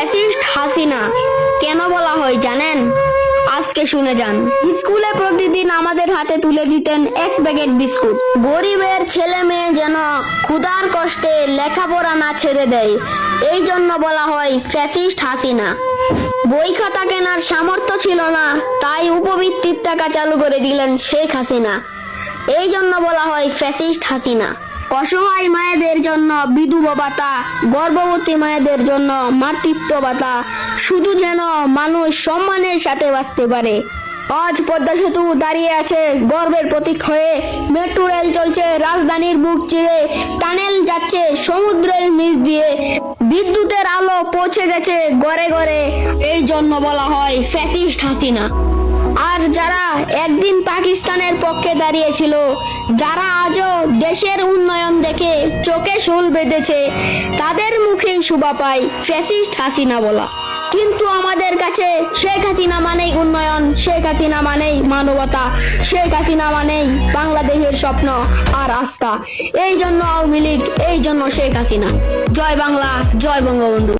Fascist Hasina কেন বলা হয় জানেন? আজকে শুনে যান। স্কুলে প্রতিদিন আমাদের হাতে তুলে দিতেন এক প্যাকেট বিস্কুট। গরিবের ছেলে মেয়ে যেন ক্ষুধার কষ্টে লেখাপড়া না ছেড়ে দেয়, এই জন্য বলা হয় ফ্যাসিস্ট হাসিনা। বই খাতা কেনার সামর্থ্য ছিল না, তাই উপবৃত্তির টাকা চালু করে দিলেন শেখ হাসিনা, এই জন্য বলা হয় ফ্যাসিস্ট হাসিনা। অসহায় মায়েদের জন্য বিধবা ভাতা, গর্ভবতী মায়েদের জন্য মাতৃত্ব ভাতা, শুধু যেন মানুষ সম্মানের সাথে বাঁচতে পারে। আজ পদ্মা সেতু দাঁড়িয়ে আছে গর্বের প্রতীক হয়ে, মেট্রো রেল চলছে রাজধানীর বুক চিরে, টানেল যাচ্ছে সমুদ্রের নিচ দিয়ে, বিদ্যুতের আলো পৌঁছে গেছে ঘরে ঘরে, এই জন্য বলা হয় ফ্যাসিস্ট হাসিনা। আর যারা একদিন পাকিস্তানের পক্ষে দাঁড়িয়েছিল, যারা আজও দেশের উন্নয়ন দেখে চোখে শুল বেঁধেছে, তাদের মুখেই শোভা পায় ফ্যাসিস্ট হাসিনা বলা। কিন্তু আমাদের কাছে শেখ হাসিনা মানেই উন্নয়ন, শেখ হাসিনা মানেই মানবতা, শেখ হাসিনা মানেই বাংলাদেশের স্বপ্ন আর আস্থা। এই জন্য আওয়ামী লীগ, এই জন্য শেখ হাসিনা। জয় বাংলা, জয় বঙ্গবন্ধু।